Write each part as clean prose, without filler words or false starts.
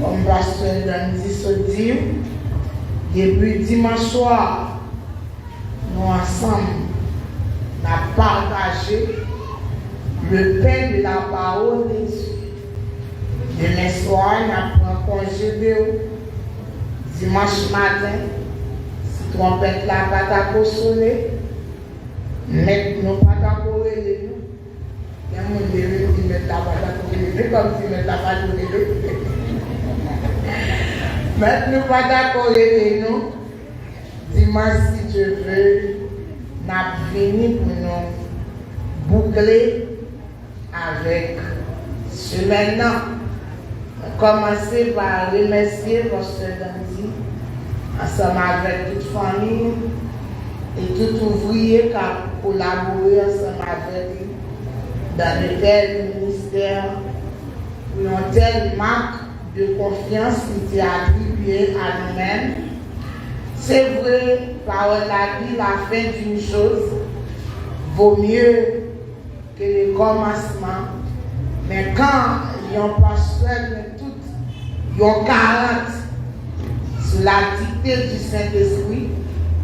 comme pasteur Dandy se dit, depuis dimanche soir, nous ensemble, nous avons partagé le pain de la parole de Dieu. Demain soir, nous avons congé de dimanche matin, si trompette la pas à sonner, nous pas à courir. Il y a un monde qui met la patate à courir, comme si met la patate à courir. Maintenant, nous pas d'accord avec nous. Dimanche, si Dieu veut, nous avons fini pour nous boucler avec ce maintenant. Commencer par remercier Pasteur Dandy, ensemble avec toute famille et tout ouvrier qui a collaboré ensemble avec lui dans de tels ministères pour une telle marque de confiance qui est attribuée à nous-mêmes. C'est vrai, parole a dit, la fin d'une chose vaut mieux que le commencement. Mais quand il y a un pasteur, il y a 40 sous la dictée du Saint-Esprit,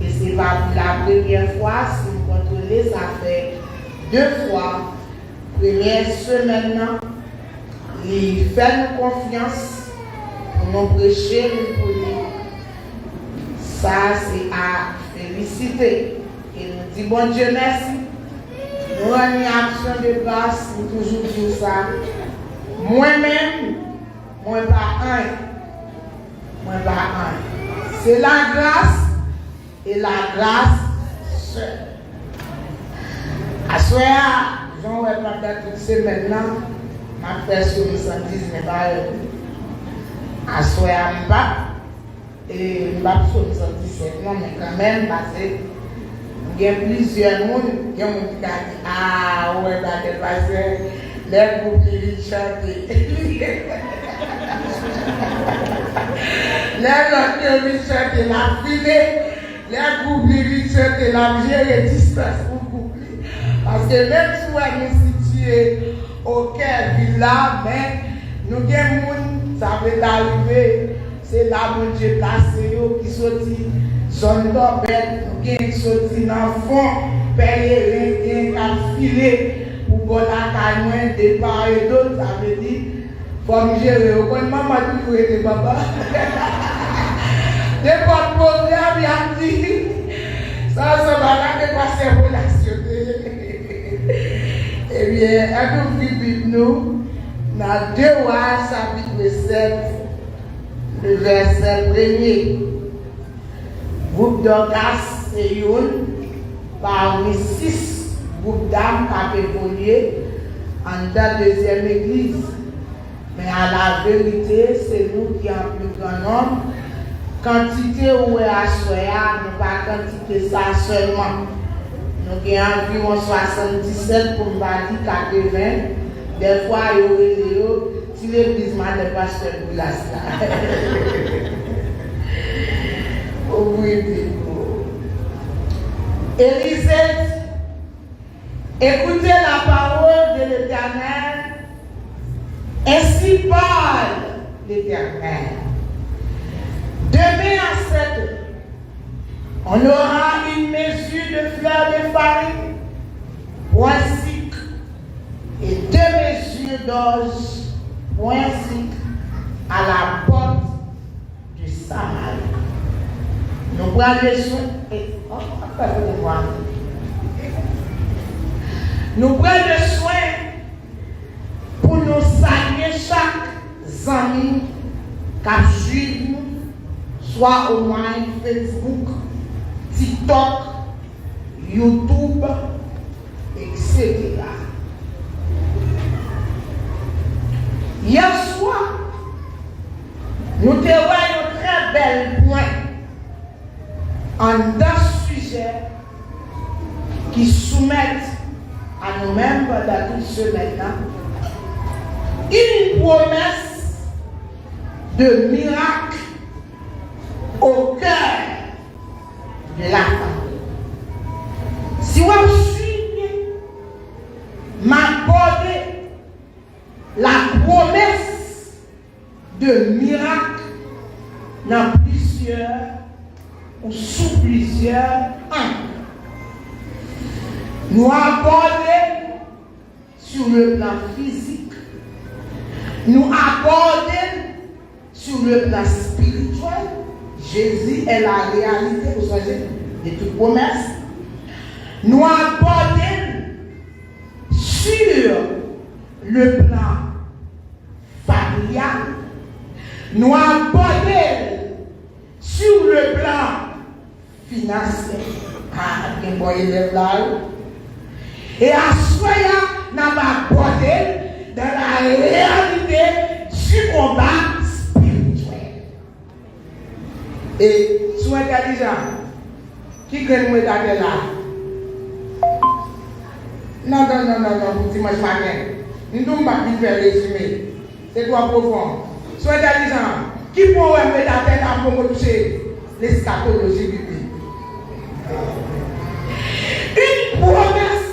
et ce n'est pas pour la première fois, si vous contrôlez, ça fait 2 fois. Première semaine, il fait nous confiance pour nous prêcher, pour nous. Ça, c'est à féliciter. Et nous disons, bon Dieu, merci. Nous avons une action de grâce, nous toujours dire ça. Moi-même, moi pas un. Moi pas un. C'est la grâce et la grâce seule. À ce moment-là, j'en vais pas toute semaine maintenant, ma personne me sentit n'est pas à ce moment-là, et je me sentis non, mais quand même, parce que il y a plusieurs monde qui ont dit ah ouais, parce que les groupes qui chantent. Les gens qui chantent la filée, les groupes qui chantent la vieille distance pour couper. Parce que même si nous situons au cœur de là, mais nous avons des gens, ça peut arriver, c'est là où Dieu placé qui sortit zone d'obède, qui sortit dans le fond, payer un filet pour bon la caille de part et d'autre, ça veut dire, faut me gérer. Au point maman toujours été papa. Des pas de problème, il a dit, ça va pas dépasser relation. Eh bien, à nous, dans 2 Rois, chapitre 7, le verset 1er. Groupe d'Orgas et Youn, parmi 6 groupes d'âmes qui ont évolué en la deuxième église. Mais à la vérité, c'est nous qui avons plus grand nombre. Quantité où est à Soya, nous pas quantité ça seulement. Nous avons environ 77 pour ne pas dire 80. Des fois, il y a si l'église m'a n'est pas seul pour la oui, Élisée, écoutez la parole de l'Éternel, ainsi parle l'Éternel. Demain à 7 heures, on aura une mesure de fleurs de farine, point 5, et 2 mesures d'orge, point 5, à la porte du Samarie. Nous prenons les soins et nous prenons le soin pour nous saluer chaque ami qui suit nous, soit au moins Facebook, TikTok, YouTube, etc. Hier soir, nous avons un très bel point en deux sujets qui soumettent à nous-mêmes pendant toute semaine une promesse de miracle au cœur de la famille. Si vous suivez ma la promesse de miracles dans plusieurs ou sous plusieurs angles. Nous aborder sur le plan physique, nous aborder sur le plan spirituel. Jésus est la réalité, vous savez, de toute promesse. Nous aborder sur le plan familial, nous aborder sur le plan financier. Ah, bien bon, il est là. Et à ce moment-là, nous avons abordé dans la réalité du combat spirituel. Et si vous êtes déjà, qui gagne vous là? Non, dimanche matin. Nous ne pouvons pas faire résumé. C'est toi profond. Si vous êtes déjà, qui peut vous mettre la tête pour toucher l'eschatologie biblique? Une promesse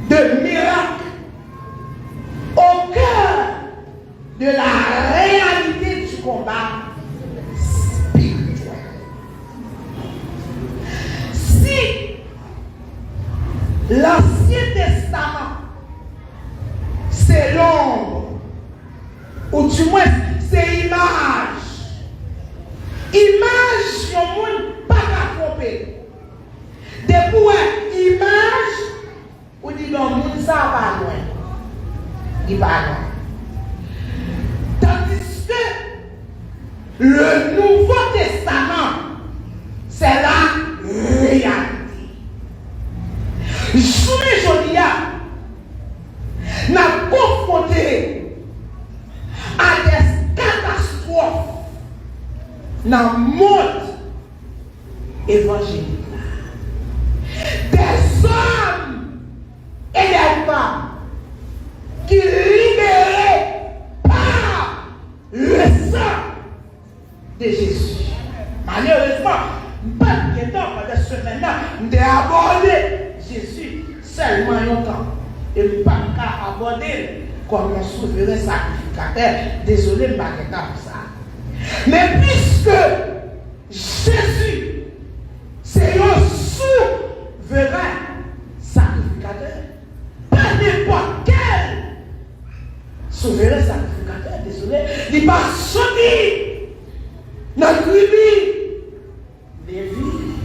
de miracle au cœur de la réalité du combat spirituel. Si l'Ancien Testament c'est l'ombre, ou du moins c'est image, yon moun pas qu'à tromper. Depuis image, ou dit non, moun ça pas loin. Il va loin. Tandis que le Nouveau Testament, c'est la réalité. Aujourd'hui, n'a confronté à des catastrophes dans le monde évangélique. Des hommes et des femmes qui libérés par le sang de Jésus. Malheureusement, pas de temps pendant ce moment, nous avons abordé Jésus seulement longtemps. Et pas qu'à aborder comme un souverain sacrificateur. Désolé, je ne vais pas pour ça. Mais puisque Jésus, c'est un souverain sacrificateur, pas n'importe quel souverain sacrificateur, désolé, il va sortir notre tribu des vies.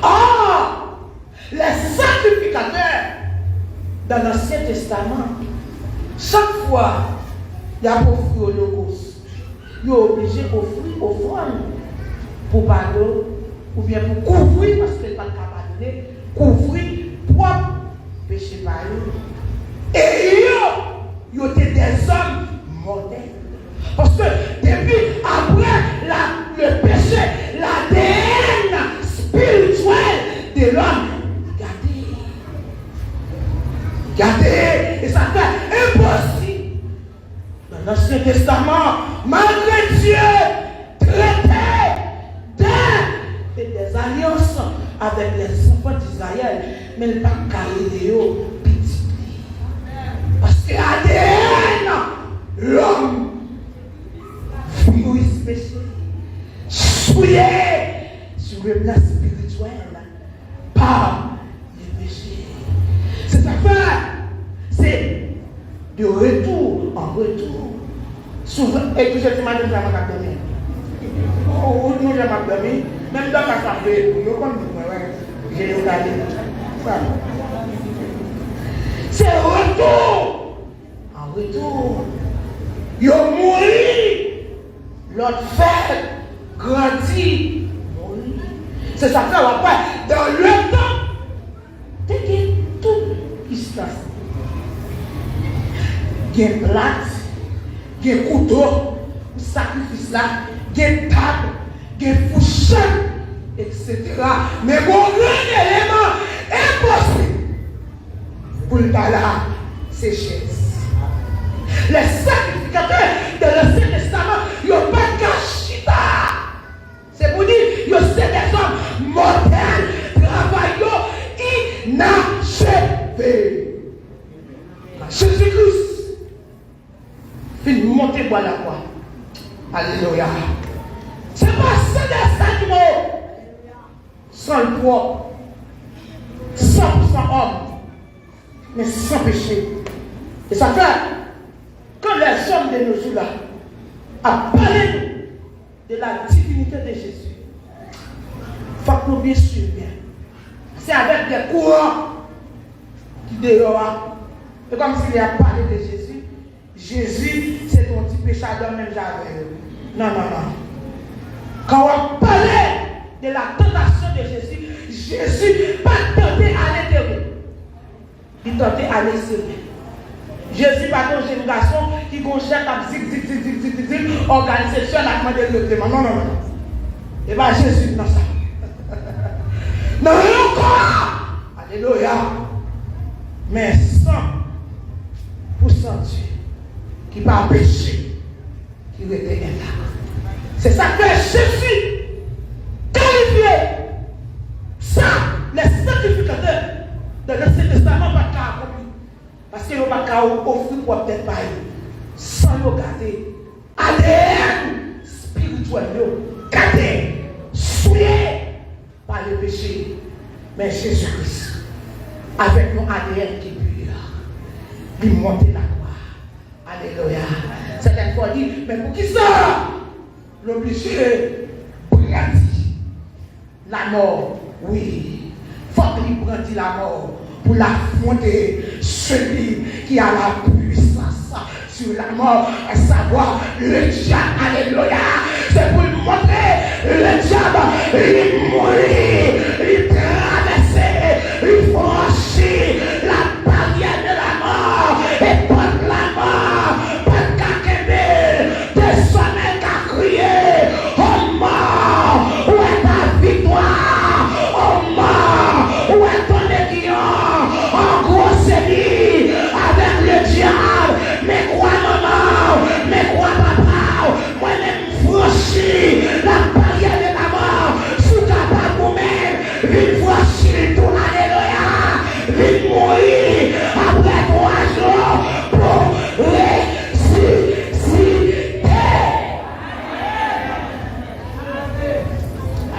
Or, les sacrificateurs dans l'Ancien Testament, chaque fois, il y a offert l'holocauste. Il est obligé d'offrir offrande pour pardon, ou bien pour couvrir, parce qu'il n'est pas capable de couvrir propre péché par eux. Et ils étaient des hommes mortels. Parce que depuis, après le péché, l'ADN spirituel de l'homme, regardez, et ça fait impossible. Dans l'Ancien Testament, malgré Dieu, traité des alliances avec les enfants d'Israël, mais il n'a pas carré petit. Parce que l'ADN, l'homme, fut péché, souillé sur le plan spirituel par les péchés. Cette affaire, c'est de retour en retour. Souvent, et puis je te demande de faire ma cabine. Oh, nous, j'ai ma cabine. Même dans ma cabine, nous, comme j'ai regardé. C'est retour en retour. Ils ont mouru. L'autre fait grandir. C'est ça qu'on va faire dans le temps. T'es tout qui se passe. Il y a une plate, il y a un couteau, un sacrifice là, il y a une table, il y a une fourchette, etc. Mais mon grand élément impossible pour le cas là, c'est chaise. Les sacrificateurs de l'Ancien Testament, ils n'ont pas de cachita. C'est pour dire, ils sont des hommes mortels, travaillant, inachevés. Jésus-Christ, il monte monter bois la croix. Alléluia. C'est pas ça de ça qui m'a sans le poids, 100% homme, mais sans péché. Et ça fait, quand les hommes de nos jours-là a parlé de la divinité de Jésus, il faut que nous bien sûr bien. C'est avec des courants qui dehors. Et comme s'il a parlé de Jésus, Jésus, c'est ton petit péchador même j'avais. Non, non, non. Quand on parlait de la tentation de Jésus, Jésus pas tenté à l'intérieur. Il tentait à l'extérieur. Jésus pas un jeune garçon qui gonchait comme zig, organisé seul à demander le clément. Non, non, non. Et bien Jésus, non ça. Non, encore. Alléluia. Mais 100% Dieu qui va pécher, qui était intact. C'est ça que Jésus qualifié. Ça, les sacrificateurs de l'Ancien Testament ne pas accomplir. Parce qu'ils n'ont pas offrir pour peut-être pas sans regarder ADN spirituel, garder, souillé par le péché. Mais Jésus-Christ, avec nos ADN qui pur, lui monter la croix. Alléluia. Certaines fois dit, mais pour qui ça? L'obligé brandit la mort. Oui. Faut qu'il brandit la mort pour l'affronter celui qui a la puissance sur la mort, à savoir le diable. Alléluia. C'est pour lui montrer le diable, il mourit, il traverser, il franchit la barrière de la mort et porte la mort, pas qu'à quémer, des sommets qu'à crier, oh mort, où est ta victoire, oh mort, où est ton aiguillon, en gros c'est dit, avec le diable, mais quoi maman, mais quoi papa, moi-même franchi la barrière de la mort, sous ta part vous-même, il franchit tout, alléluia, il mourit après 3 jours pour ressusciter.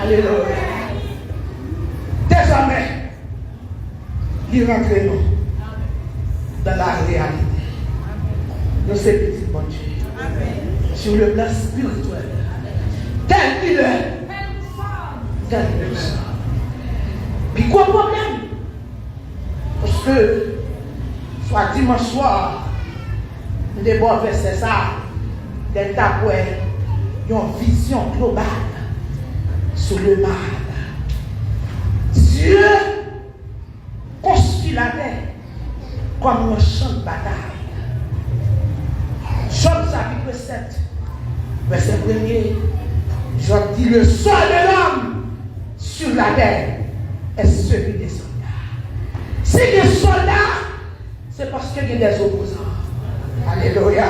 Alléluia. Désormais, il rentre dans la réalité. Nous sommes petits bon Dieu. Sur le plan spirituel. Tel qu'il est. Tel qu'il est. Puis quoi problème? Parce que, soit dimanche soir, nous devons verser ça, d'être d'après une vision globale sur le mal. Dieu construit la terre comme un champ de bataille. Job chapitre 7, verset 1er, Job dit le sort de l'homme sur la terre est celui des soldats. Si des soldats, c'est parce qu'il y a des opposants. Alléluia.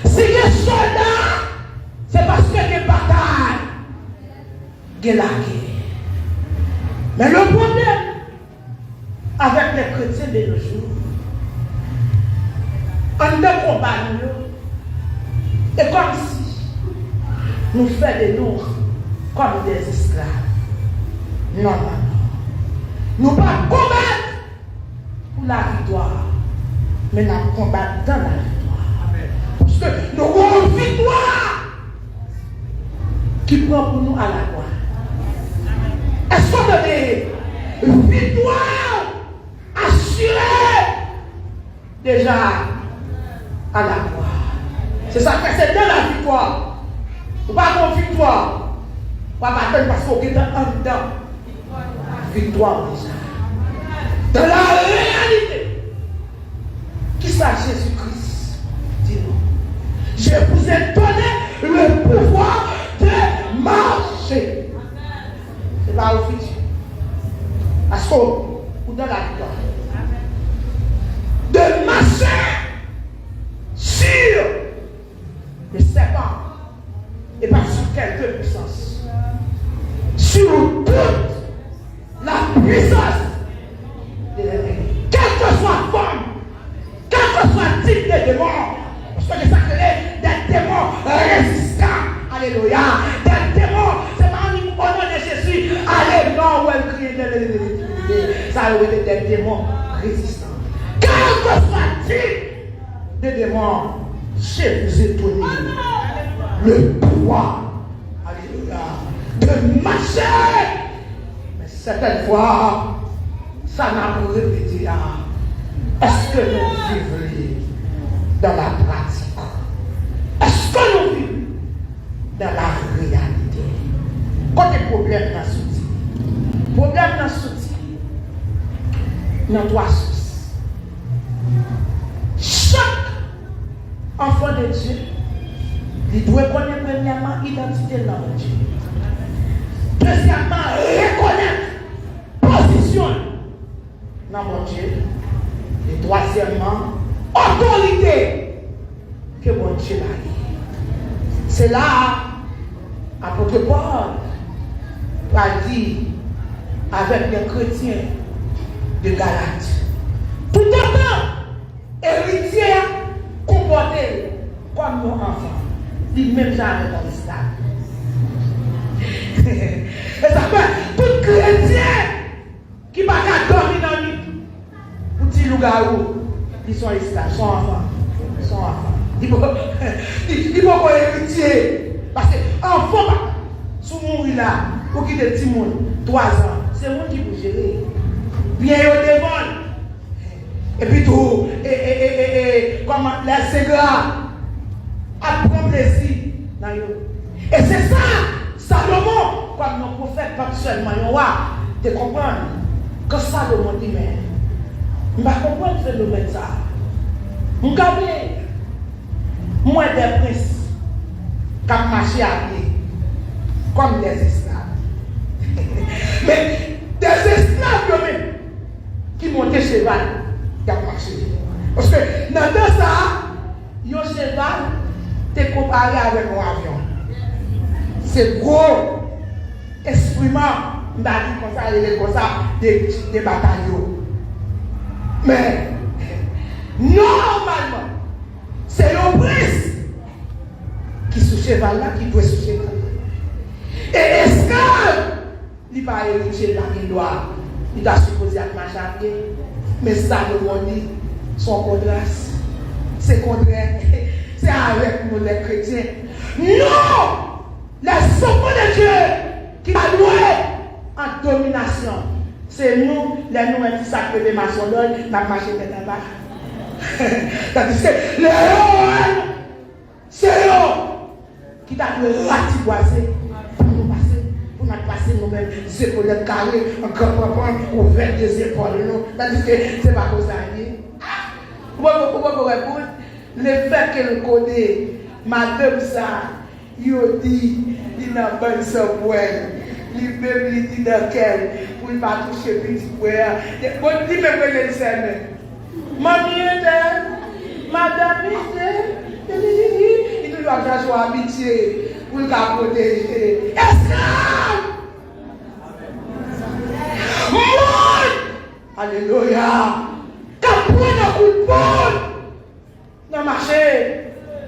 Si des soldats, c'est parce qu'il y a des batailles. Il y a la guerre. Mais le problème avec les chrétiens de nos jours, en deux combats, et comme si nous faisions de nous comme des esclaves. Non, non, non. Nous ne pas combattre pour la victoire, mais nous combattons dans la victoire. Amen. Parce que nous avons une victoire qui prend pour nous à la croix. Est-ce qu'on a une victoire assurée déjà à la croix? C'est ça que c'est dans la victoire. Vous pas avoir victoire. Vous pas attendre parce qu'on est en dedans. Victoire déjà. Dans la réalité. Qui ça Jésus-Christ? Dis-nous. Je vous ai donné le pouvoir de marcher. C'est pas au futur. Parce que vous dans la victoire. De marcher sur le serpent et pas sur quelque puissance. Sur toute la puissance de l'ennemi. Quelle que soit forme, quel que soit type de démon, parce que les sacrés des démons Alléluia. Des démons, c'est pas au nom de Jésus. Allez, non, où elle crie de ça a été des démons résistants. Quel que soit type de démons, chez vous étonnez le pouvoir, alléluia, de marcher. Mais certaines fois, ça n'a pas répété. Est-ce que nous vivons dans la pratique? Est-ce que nous vivons dans la réalité? Quand les problèmes dans ce type, problème dans ce type, dans trois sources. Chaque enfant de Dieu, il doit connaître premièrement l'identité de notre Dieu. Deuxièmement, reconnaître position dans mon Dieu. Et troisièmement, autorité que mon Dieu a dit. C'est là, apôtre Paul va dire avec les chrétiens de Galate. Tout autant, héritier comporté comme nos enfants. Dit même jamais dans l'islam. Et ça fait tout chrétien qui ne va pas dormir dans lui. Petit loup-garou, ils sont islam, sont enfants. Sont enfants. Il faut qu'on héritier. Parce que enfant, si on mourit là, pour quitter le petit monde, 3 ans, c'est moi qui vous gérer. Bien au devant. Et puis tout, comment laisser gras, à prendre plaisir. Et c'est ça, Salomon, comme nos prophètes, pas seulement, tu comprends? Que Salomon dit, mais, je ne comprends pas le phénomène ça. Vous savez, moi des princes, qui ont marché à pied, comme des esclaves. Mais des esclaves eux-mêmes, qui montaient cheval, qui ont marché. Parce que dans ça, un cheval, tu es comparé avec un avion. C'est gros, exprimant, comme ça, des bataillons. Mais, normalement, c'est le prince qui sous cheval là, qui doit sous cheval. Et l'esclave, il va hériter là, il doit, il a supposé être marcher. Mais ça, le monde dit, son contraire, c'est contraire. C'est avec nous les chrétiens. Non! Les enfants de Dieu qui va louer en domination. C'est nous, les nous qui sacrés de maçonnerie, qui va marcher de là-bas. C'est-à-dire que les héros, c'est eux qui t'a ratiboisé pour nous passer. Pour nous passer nous-mêmes, les épaulettes carrées, en grand-papa, ouvert des épaules. C'est-à-dire que c'est pas comme ça. Pourquoi répondre? Le fait que nous connaissons, madame ça, il dit, il n'a pas de sabouin. Il même dit dans quel, pour ne pas toucher petit poire. Il même pas le sème. Mamie était, madame était, il doit faire son amitié pour le protéger. Esclave! Alléluia! Quand on a un coup de poule dans le marché,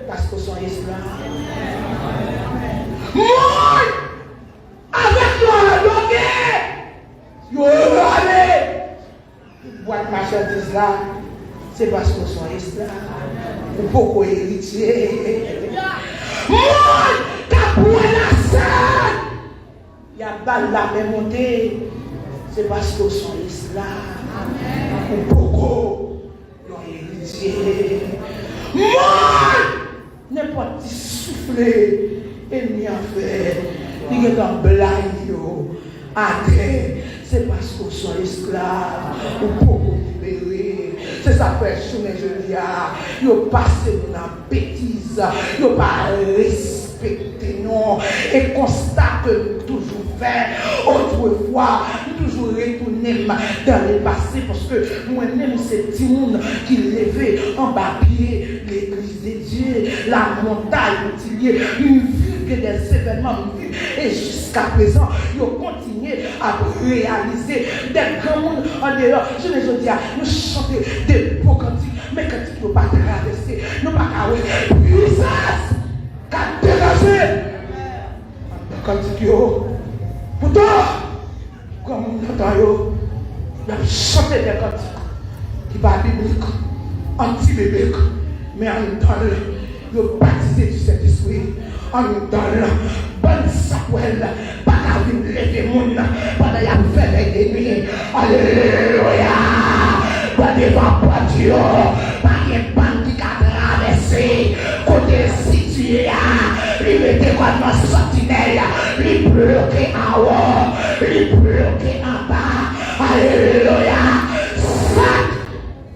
parce que sont esclaves. Moi, avec toi, yo allez, boîte marchandise là, c'est parce que sont esclaves. Ou beaucoup héritiers. Moi, quand on a ça, il y a balle la même montée, c'est parce que sont esclaves. Ou beaucoup héritiers. Moi, n'importe qui souffler. Et n'y a fait, il est en blague, c'est parce qu'on sont esclaves, ou beaucoup libérés. C'est ça que je dis, ils passent dans la bêtise, ils n'ont pas respecté, non, et constate que toujours fait, autrefois, toujours retourner dans le passé, parce que moi-même, c'est tout le monde qui levait en bas pied l'église de Dieu, la montagne, une vie que des événements vivent, et jusqu'à présent, ils ont continué à réaliser des grands mondes en dehors. Je ne dis pas, nous chantons des beaux cantiques, mais quand ils ne pas traverser, nous ne pas puissance, qu'à déranger. cantique yo. Pourtant, comme on entend yo, il a chanté des cantiques qui pas biblique, anti-biblique, mais en donne le baptisé du Saint-Esprit, en donne bonne sapouelle, pas qu'à venir lever mon pendant qu'il y a fait des nuits. Alléluia! Pas devant pas Dieu, pas une bande qui a traversé, côté situé, il mettait comme un sentinelle, il bloquait en haut, il bloquait en bas. Alléluia!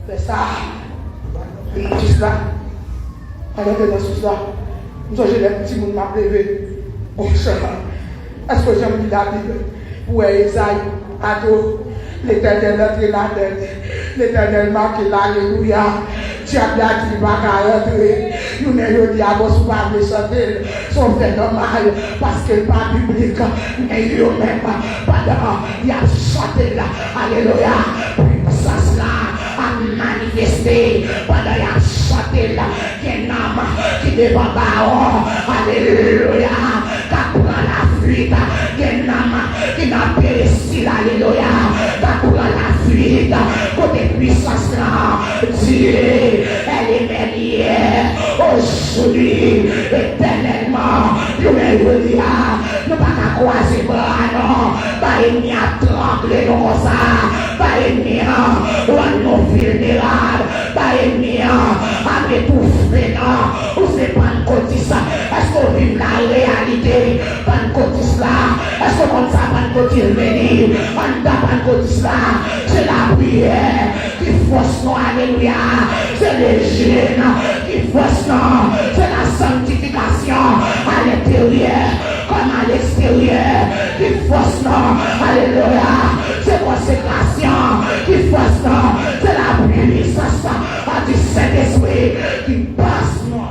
Fais ça. Il dit cela. Alors que dans ce soir, nous avons les petits mouns m'a levé. Bon chemin. Est-ce que j'aime lire la Bible? Ouais, Isaïe, ado, l'Éternel entre la tête. L'Éternel marque l'Alléluia. Diable a dit, va rentrer. Nous n'avons dit à vos pas me chanter. Son fait normal parce que pas biblique. Mais il même pendant il a chanté là. Alléluia. Puissance là a manifesté pendant il a chanté là. Qu'un homme qui devant Baron. Alléluia. Qui prend la fuite. Qu'un homme qui n'a périssi. Alléluia. Qui prend la fuite. Côté puissance là. Dieu, elle est bénie. Aujourd'hui, éternellement, nous ne pas qu'à croiser bras, non. Pas ennemi à trembler comme ça. Pas ennemi à nous vulnérables. Pas ennemi à m'étouffer, non. Ou c'est pas une cotisse. Est-ce qu'on vit la réalité? Pas une cotisse là. Est-ce qu'on ça pas une cotisse venir? On n'a pas une cotisse là. C'est la prière qui force nous, alléluia. C'est le jeûne qui force nous. C'est la sanctification à l'intérieur comme à l'extérieur qui force nous. Alléluia. C'est consécration qui force nous. C'est la puissance du Saint-Esprit qui passe nous.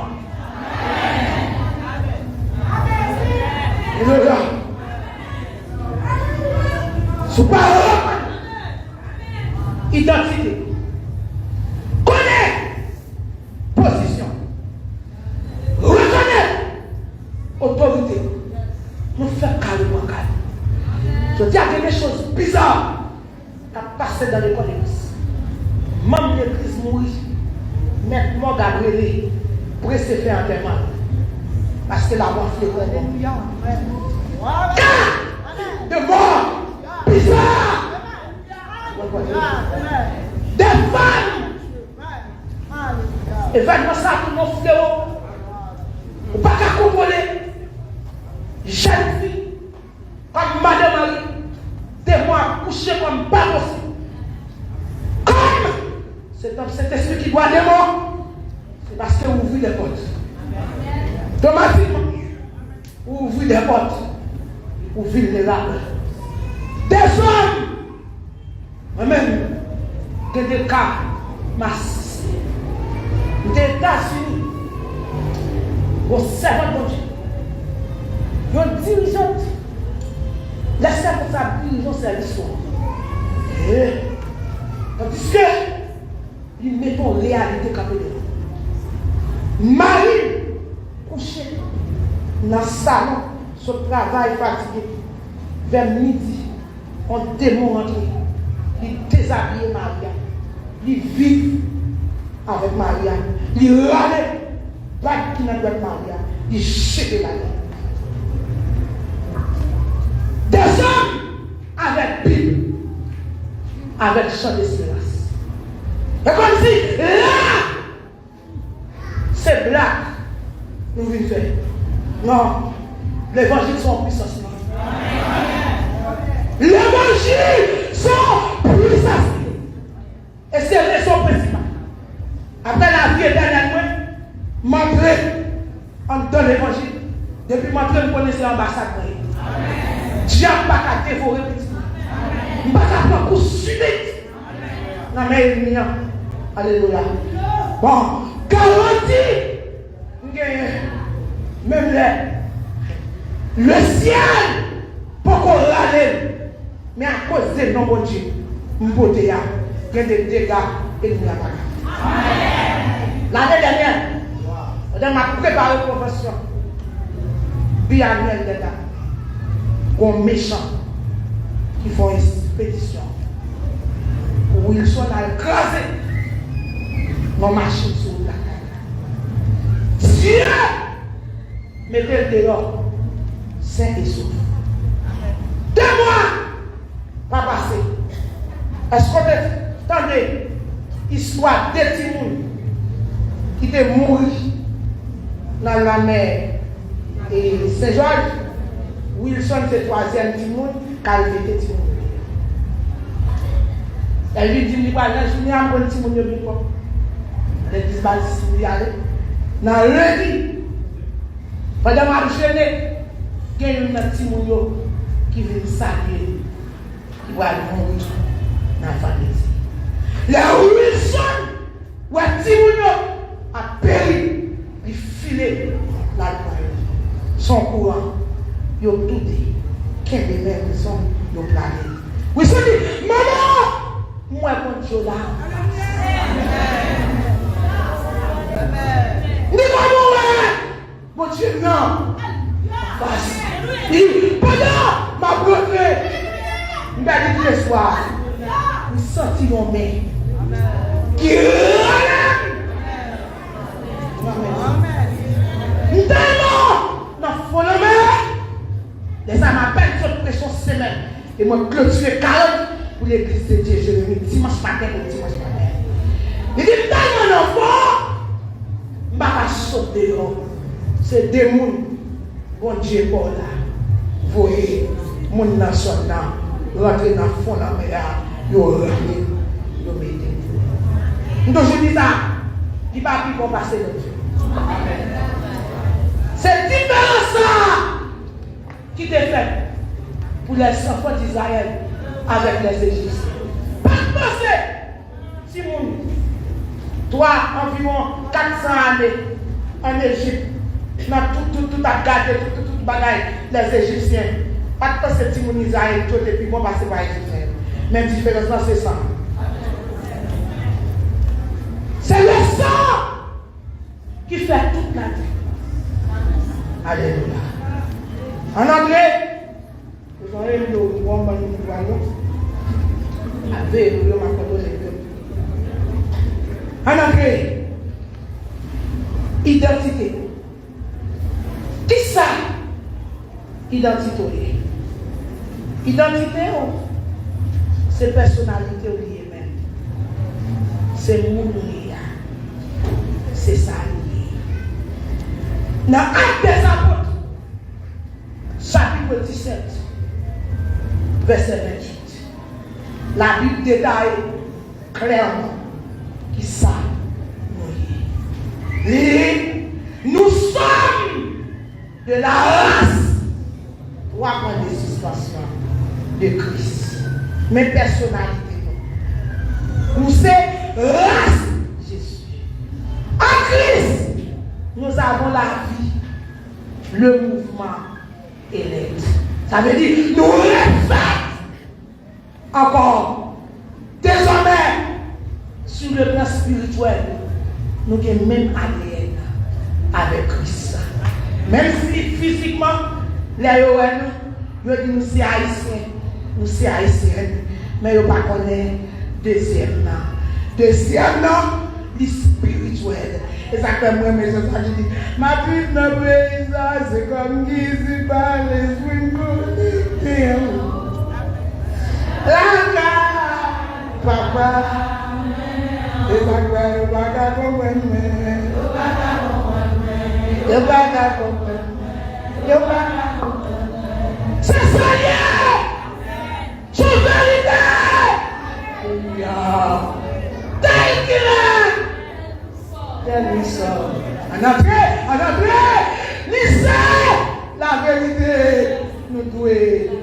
Alléluia. Sous parole. Identité. Connaître. Position. Reconnaître. Autorité. Nous faisons carrément calme. Je dis à quelque chose bizarre qui a passé dans l'école d'église. Membre de l'église mourit. Maintenant, Gabriel, pressé faire un témoin. Parce que la voix fait de mort. Bizarre. Des femmes. Événement ça pour nos fléaux. Ou pas qu'à comprendre. Jeune fille. Comme Madame Marie. Des mois couchés comme pas possible. Comme cet esprit qui doit des morts. C'est parce que vous ouvrez des portes. Automatiquement. Vous ouvrez des portes. Vous vulnérables. Des hommes. Moi-même, j'ai des cas massifs. Des États-Unis, au servant de Dieu, il y a une dirigeante. Laissez pour sa dirigeante, c'est l'histoire. Tandis que, ils mettent en réalité capitale. Marie, couché dans le salon, son travail fatigué, vers midi, on démon rentré. Il déshabille Maria. Il vit avec Maria. Il râle. Pas qui n'a pas Maria. Il jette la main. Des hommes avec Bible. Avec chant d'espérance. Et comme si là, c'est black. Nous venons faire. Non. L'évangile sont en puissance. L'évangile sont puissance. Et c'est la raison principale. Après la vie éternelle, m'entrer dans l'évangile. Depuis m'entrer, vous connaissez l'ambassade. Dieu n'a pas qu'à dévorer petit. Il n'a pas qu'à prendre coup subit. La main est alléluia. Bon, garantie. Même le ciel, pourquoi râler? Mais à cause de non bon Dieu, il y a des dégâts et il n'y a pas. L'année dernière, on m'a préparé une profession biannuelle d'État. Qu'on méchant qui font une expédition pour Wilson à écraser nos machines sur la terre. Dieu mettez le dehors, saint et sauf. 2 mois, pas passé. Est-ce qu'on attendez l'histoire de Timoun qui était mort dans la mer et Saint-Georges? Wilson, c'est le 3e Timoun, car il était Timoun. Elle lui dit, je vais aller à un Timoun, je vais pas. Elle dit, je vais aller. Dans lundi, pendant ma journée, il y a un Timoun qui vient saluer, qui va mourir dans la famille. La Wilson, où Timoun a péri, il filé la toile. Son courant. Ils ont tout dit. Qu'est-ce que les mêmes sont, ils ont plané. Oui, c'est dit, maman, moi, je suis là. Ni maman, mon Dieu, non. Pendant ma brevée, je vais dire le soir, nous sentons nos mains qui relèvent. Nous tenons dans le fond de mer. Les âmes m'appellent sur pression semaine. Et moi, clôturer 40 pour l'église de Dieu. Jérémie, dimanche matin ou dimanche matin. Il dit, t'as mon enfant, je ne vais pas sauter. C'est des gens, bon Dieu, pour là. Vous voyez, mon nation, rentrer dans le fond de la mer, ils ont ramené, ils ont mis. Donc, je dis ça, il ne va pas passer le Dieu. C'est différent ça qui était fait pour les enfants d'Israël avec les Égyptiens. Pas de penser, Simon, toi, environ 400 années en Égypte, dans tout à garder, tout bagaille, les Égyptiens. Pas de penser, Simon Israël, tout depuis moi, passer par les Égyptiens. Même différence, c'est ça. C'est le sang qui fait toute la vie. Alléluia. En anglais, vous avez le bon en anglais, identité. Qui ça? Identité. Identité, c'est personnalité ou lié même. C'est mourir. C'est ça lié. Dans Actes des Apôtres, chapitre 17, verset 28. La Bible détaille clairement qui ça nous est. Nous sommes de la race, 3 points de suspension de Christ. Mais personnalité, nous sommes race Jésus. En Christ, nous avons la vie, le mouvement et l'aide. Ça veut dire nous refait encore. Désormais, sur le plan spirituel, nous avons même ADN avec Christ. Même si physiquement, les ON, nous sommes haïtiens, nous sommes haïtiens, mais nous ne connaissons pas deuxième nom. Deuxième nom, le spirituel. Et ça fait moi, mes enfants, je dis, ma petite noblesse, c'est comme qui se parle, l'esprit connecté. Papa, et pas comprendre. C'est ça, c'est vérité. Thank you. En entrée, lisez la vérité. Nous devons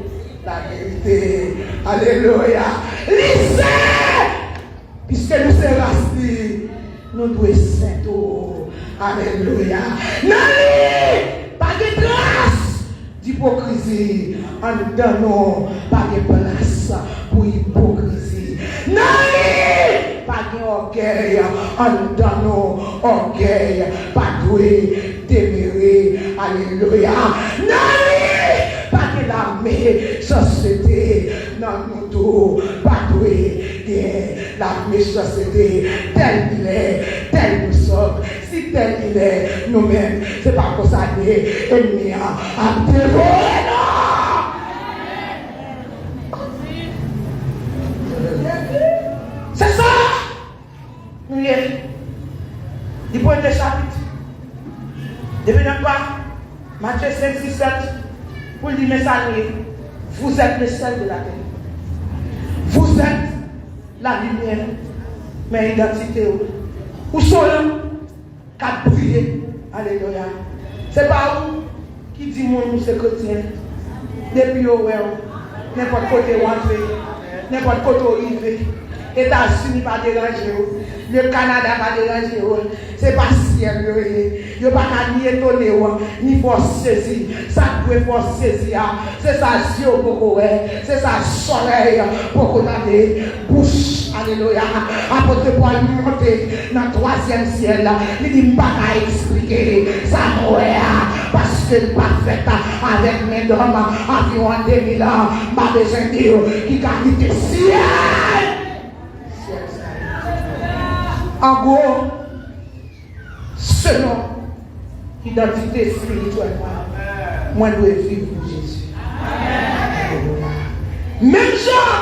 la vérité. Alléluia. Lisez. Puisque nous sommes restés, nous devons saints. Alléluia. N'allez pas de grâce d'hypocrisie. En nous donnant pas de place pour hypocrisie. N'allez pas d'orgueil. En nous donnant orgueil. Pas doué, téméré. Alléluia. N'allez pas de la main. méchanceté dans nos dos, pas doué, la méchanceté, tel il est, tel nous sommes, si tel il est, nous-mêmes, c'est pas pour ça que l'ennemi a dévoré, non! C'est ça! Nous y est. Il prend des chapitres. Devenez pas, Matthieu 5, 6, 7, pour dire, mais ça, vous êtes le sel de la terre. Vous êtes la lumière, mais identité. Où sont là? Qu'à briller. Alléluia. C'est pas où qui dit moi nous c'est chrétien. Depuis où n'importe côté où on fait, n'importe côté où il fait. États-Unis pas déranger, le Canada pas déranger, c'est pas ciel, il n'y a pas ni étonné, ni force saisie, ça doit force saisie, c'est ça yeux pour c'est ça soleil pour qu'on a des bouches, alléluia, apôtre Paul monter dans le troisième ciel, il dit pas qu'à expliquer ça parce que le parfait avec mes d'hommes environ 2000 ans, pas besoin de dire qui qualité ciel. En gros, selon l'identité spirituelle, moi je dois vivre pour Jésus. Même gens,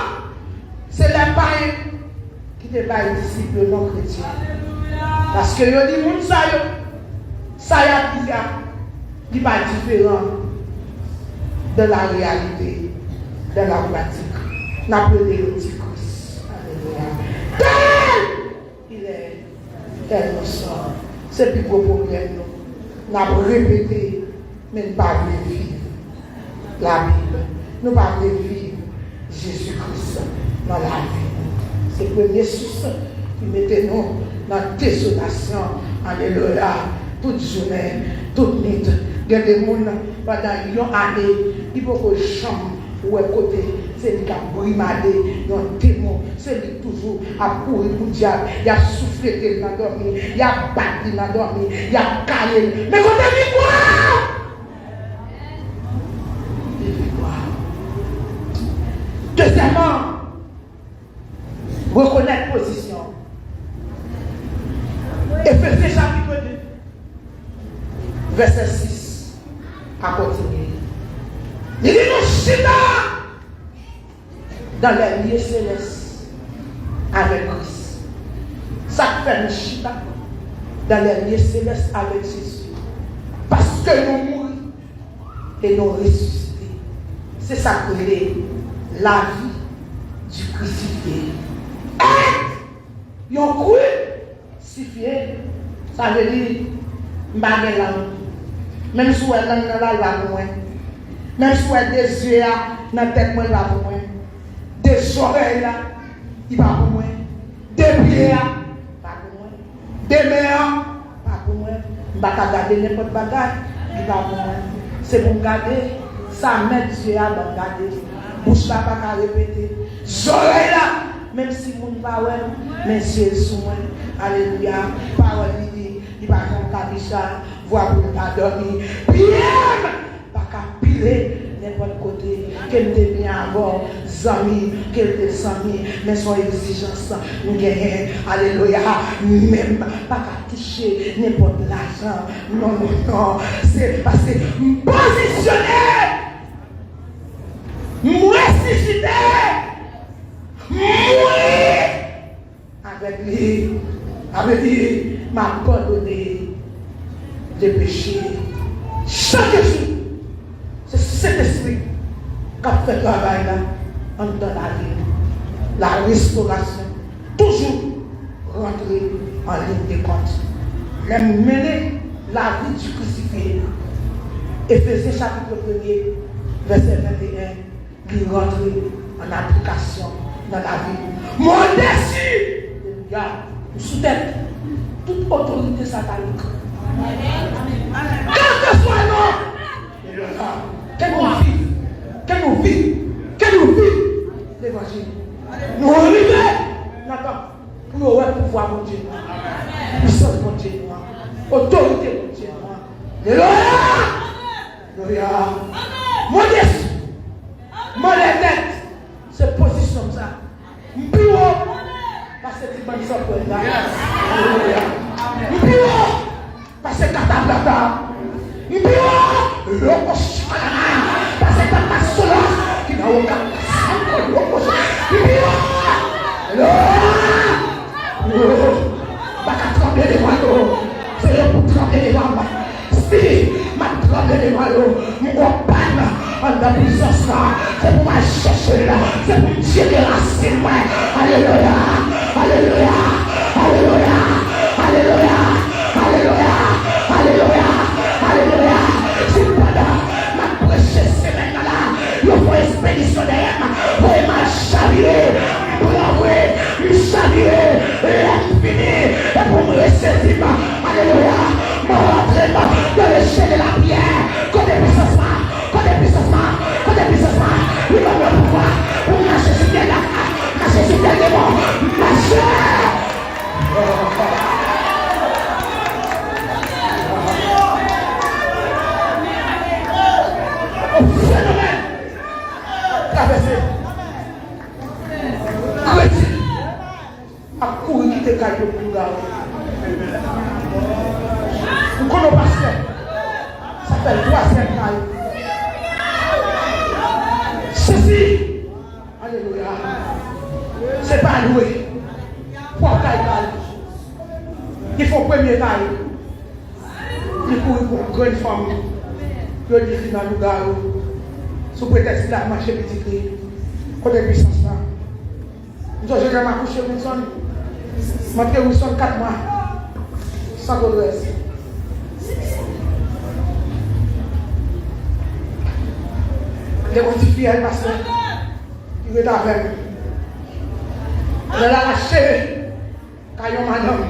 c'est les païens qui ne sont pas les disciples non chrétiens. Parce que yo dit moun ça y a bizarre, il n'est pas différent de la réalité, de la pratique. N'a pas de l'éthique. Tel nous sommes. C'est le plus gros problème. Nous avons répété, mais nous ne pouvons pas vivre la Bible. Nous ne pouvons pas vivre Jésus-Christ dans la vie. C'est le premier souci qui mettait nous dans la désolation. Alléluia. Toute journée, toute nuit. Il y a des gens pendant une année, il faut que chambre ou à côté. C'est lui qui a brimadé dans le démon. C'est lui toujours à courir pour le diable. Il a soufflé dans le dormir. Il a battu dans le dormir. Il a calé. Mais quand on dit quoi? Deuxièmement, reconnaître position. Éphésiens chapitre 2, verset 6, à continuer. Il dit nous chita dans les lieux célestes avec Christ. Ça fait nous chita dans les lieux célestes avec Jésus. Parce que nous mourons et nous ressuscitons. C'est ça que est la vie du crucifié. Ils ont cru, crucifié, ça veut dire, m'bagé langue. Même si vous êtes dans la loi pour moi. Même si vous êtes des yeux dans la tête, moi, là pour moi. Des oreilles, là, il va pour moi. Des pieds, pas pour moi. Des mains, pas pour moi. Je ne vais pas garder n'importe quoi, il va pour moi. C'est pour me garder, ça met Dieu à me garder. Bouche là, pas qu'à répéter. Oreilles là, même si mon parole, mais c'est sous moi. Alléluia. Parole, il va comme Kabisha, voir pour nous dormir. Bien, pas qu'à piler n'importe côté. Qu'elle te bien avoir, amis, qu'elle te s'ami, mais son exigence, nous gagnons. Alléluia. Même pas qu'à toucher n'importe l'argent. Non, non, non. C'est parce que positionner. Ressuscité, mourir avec lui, m'a pardonné des péchés. Chaque jour, c'est cet esprit qui a fait le travail là, dans la vie, la restauration, toujours rentrer en ligne de compte. Même mener la vie du crucifié. Éphésiens chapitre 1er, verset 21. Qui rentre en application dans la vie. Mon dessus, sous tête, toute autorité satanique. Quel que soit l'homme, que nous vivons l'évangile. Nous arrivons, pour le pouvoir de Dieu, puissance de Dieu, autorité de Dieu. Alléluia. Alléluia. Mon dessus. bonne surprise là. Alléluia. Nous prions. Parce que katablata. Nous prions. L'okoshana. Parce que katasola. Qui n'a aucun. Nous prions. Baka trembler les moyaux. C'est là pour trembler les jambes. Si ma trembler les moyaux, mon compagne en la puissance là, c'est pour ma chercher là, c'est pour tirer la racine. Alléluia, alléluia, alléluia, alléluia, alléluia, alléluia, alléluia. C'est pendant ma prochaine semaine là, il faut expédition derrière moi, pour ma charrier, pour l'envoyer, lui charrier, et finir, et pour me ressaisir. Alléluia. Mon entraînement de l'échelle de la pierre. Côté puissance-là. Côté puissance-là. Côté puissance-là. Il va me pouvoir. Pour marcher sur des lacs. Marcher sur des démons. Marcher. Au phénomène. Traverser. Chrétien. À courir quitter Caillou pour nous garder. Nous connaissons pas ça. Ça fait le troisième taille. Ceci, alléluia, c'est pas loué. Pour taille. Il faut premier taille. Il faut une grande femme. Il dit dans le lugar. Sous prétexte de la marché petit. Côté puissance là. Nous avons jamais accouché Wilson. Monté Wilson 4 mois. Sans progrès. Les petits filles, elles passent. Ils étaient avec. Elle a lâché. Quand ils ont madame.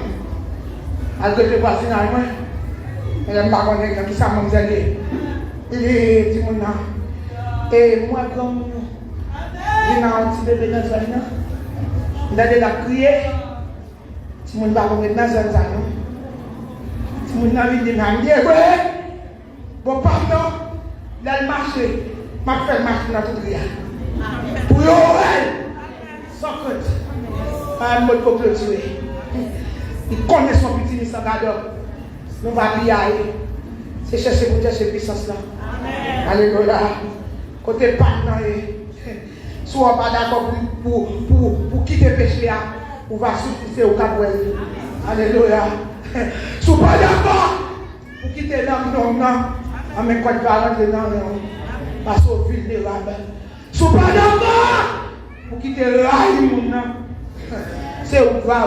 Elle a été passée dans le moins. Elle n'a pas connu qui ça m'a dit. Il est petit monde. Et moi, comme il y a un petit bébé dans la zone. Il a déjà crié. Si mon va mettre dans la zone, si mon ami dit, bon, pardon, il a marché. Je fais marcher dans toute rien. Pour Yoel, sans crainte, un mot pour le tuer. Il connaît son petit Nissan Gador. Nous va bien aller. C'est chercher pour chercher puissance là. Alléluia. Côté partenaire, soit pas d'accord pour quitter le péché, on va souffrir au Cap-Ouest. Alléluia. Soit pas d'accord pour quitter l'homme, non. On met quoi de parole dedans, non. Parce qu'on vit des rabbins. Soit pas d'accord pour quitter le rail, c'est où va,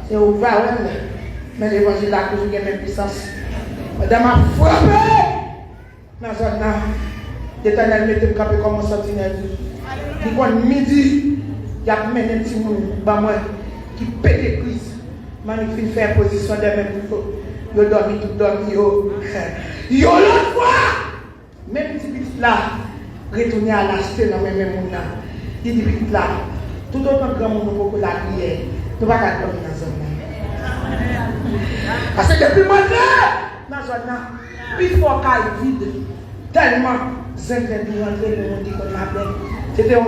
c'est où va, mais l'évangile a toujours la même puissance. Madame a frappé dans la zone là. L'Éternel mette me camper comme un sentinelle. Il voit midi, il y a mené un petit monde qui pète les crises. Magnifique faire position de même pour il dormi tout dormi. Yo l'autre fois, même petit petit là, retourner à l'acheter dans le même monde là. Il dit petit là, tout autant grand monde pour la prière, nous ne pouvons pas dormir dans la zone là. Parce que depuis maintenant, dans la zone là, il faut qu'elle soit vide. Tellement, c'était une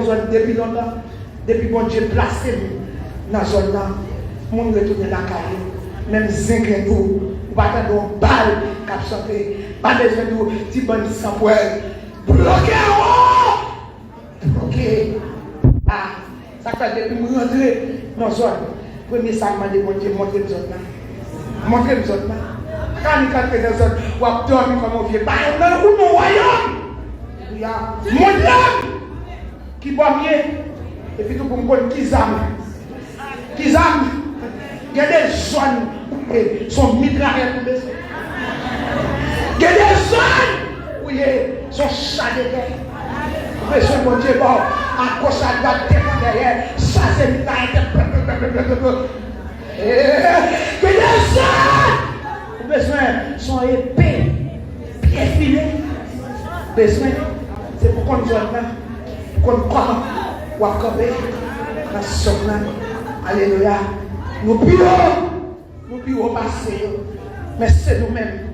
zone depuis longtemps, depuis bon Dieu placé dans la zone là, le monde retourne dans la carrière, même zinc ou pas de balle qui a chanté, pas besoin de petit bon sang pour elle. Bloqué, bloqué. Ah, ça fait depuis que je rentre dans la zone. Premier sac m'a dit, bon Dieu, montrez la zone là. Montrez la zone là. Quand il fait des zone, ou à dormir comme on vient, ou non, royaume. Mon homme qui boit mieux, et puis tout pour me prendre qui zame. Il y a des zones qui sont mitraillées pour baisser. Il y a des zones où ils sont chadés. Monsieur mon Dieu, bon, à cause de la défense derrière, ça c'est mitraillé. Il y a des zones où les besoins sont épais, bien filés. Besoin, c'est pour qu'on nous donne, pour qu'on croit, ou à camper, dans ce là. Alléluia. Nous prions passer, mais c'est nous-mêmes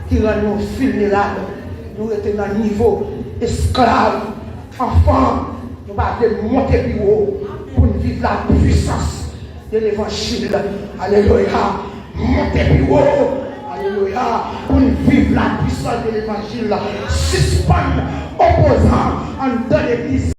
qui rendons vulnérables. Nous étions dans le niveau esclave, enfant, nous ne pouvons pas monter plus haut. pour vivre la puissance de l'évangile. Alléluia. Montez plus haut. Alléluia. Pour vivre la puissance de l'évangile. Suspendre, opposant en dans l'église.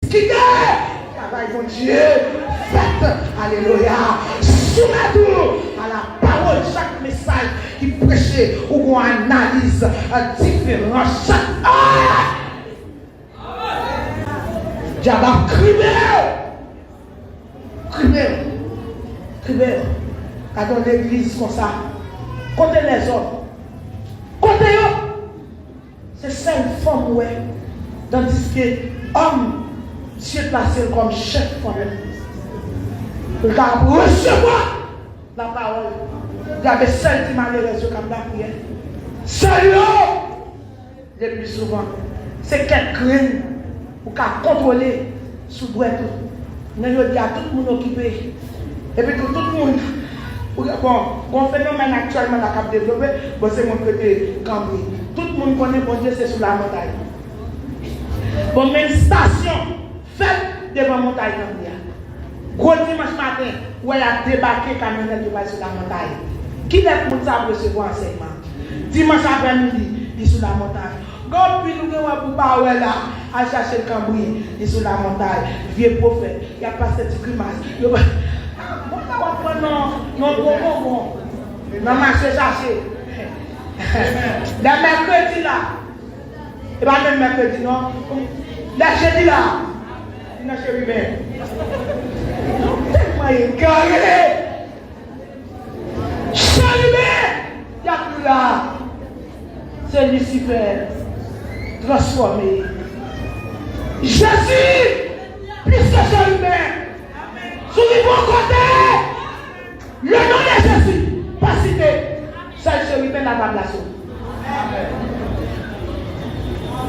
Quittez, travail mon Dieu, faites, alléluia, soumettez-vous à la parole, chaque message qui prêchait ou une analyse différente, chaque diable criez, quand on l'église comme ça, comptez les hommes, comptez-eux, c'est celle femme, ouais, tandis que homme, Dieu placé comme chef pour l'église. Il va recevoir la parole. Il y avait celle qui m'a reçu comme la prière. Sérieux, le plus souvent, c'est quelqu'un qui a contrôlé sous le tout. Nous avons dit à tout le monde occupé. Et puis tout le monde. Bon phénomène actuellement la cap développé, c'est mon côté Cambri. Tout le monde connaît bon Dieu, c'est sous la montagne. Bon, même station. Faites devant la montagne Cambria. Gros dimanche matin, où elle a débarqué camionnette sur la montagne. Qui est pour ça recevoir enseignement? Dimanche après-midi, il est sur la montagne. Quand puis nous avons pour parler là, à chercher le Cambri, il est sur la montagne. Vieux prophète, il n'y a pas cette grimace. Non, non, marcher chercher. Le mercredi là, et pas même mercredi, non. Le jeudi là. Il n'a chéri même. Tellement égaré. Chéri même. Il n'y a plus là. C'est Lucifer. Transformé. Jésus. Plus que chéri même. Sur le bon côté. Le nom de Jésus. Pas cité. C'est chéri même la relation.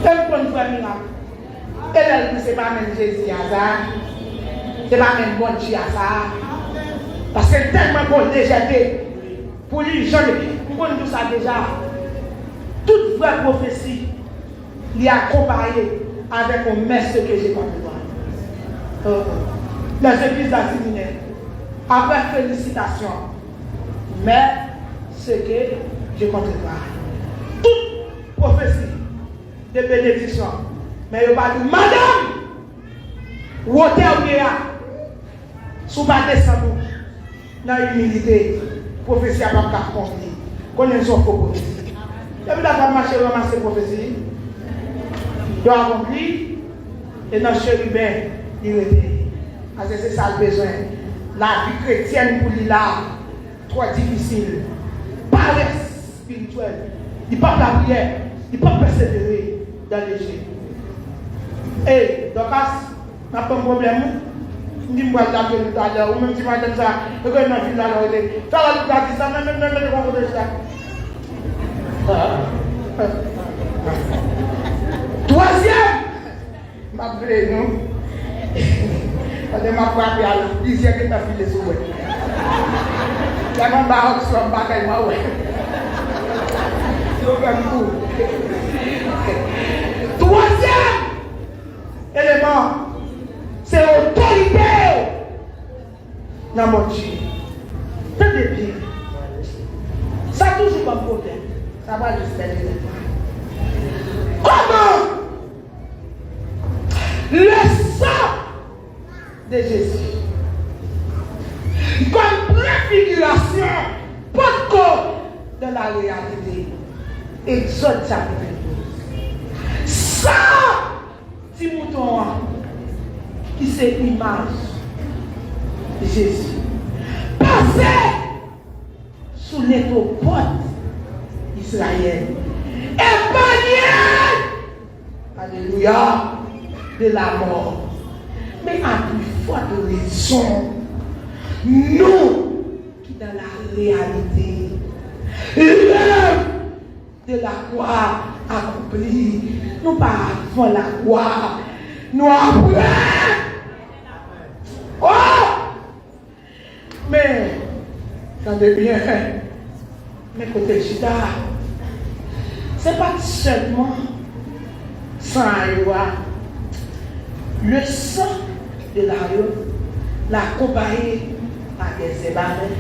T'aimes qu'on voit miracle. Et là, ce n'est pas même Jésus à ça. Ce n'est pas même bon Dieu à ça. Parce que tellement bon déjà pour lui, j'en ai. On connaît tout ça déjà. Toute vraie prophétie, il est accompagné avec un mestre que j'ai compris. Dans l'église d'Assimilé, après félicitations, mais ce que j'ai compris. Toute prophétie de bénédiction. Mais il va dire, madame, où est-ce que vous êtes? Si vous ne descendez pas dans l'humilité, prophétie n'a pas accompli. Connaissez vos prophéties. Et puis, la marché ramasser prophétie. Il a accompli. Et dans le chérubin, il était. Parce que c'est ça le besoin. La vie chrétienne pour lui là, trop difficile. Paresse spirituelle. Il ne peut pas la prière. Il ne peut pas persévérer dans les jeux. Et donc, on n'a pas de problème. Je dis, moi, je vais tout à l'heure, ou même si je vais ça, je vais dans la ville, ça va nous dire ça, même, je vais ça. Troisième, je m'appelle, non? Je m'appelle à la dixième que tu as filé sur moi. Il y a un baroque sur un bagage, moi, ouais. C'est au même coup. Troisième élément, c'est l'autorité dans mon Dieu. Tenez bien. bon problème. Ça va juste faire des comment le sang de Jésus, comme préfiguration, pas de la réalité, Exode chapitre 12. Ça, petit mouton, qui c'est l'image de Jésus, passé sous l'étopote Israël, épargné, alléluia, de la mort. Mais à plus forte raison, nous qui dans la réalité, l'œuvre de la croix accomplie, nous pas avant la croix, nous après. Oh! Mais, attendez bien, mes côtés chita, c'est pas seulement sans loi. Le sang de la comparé à des ébarrés.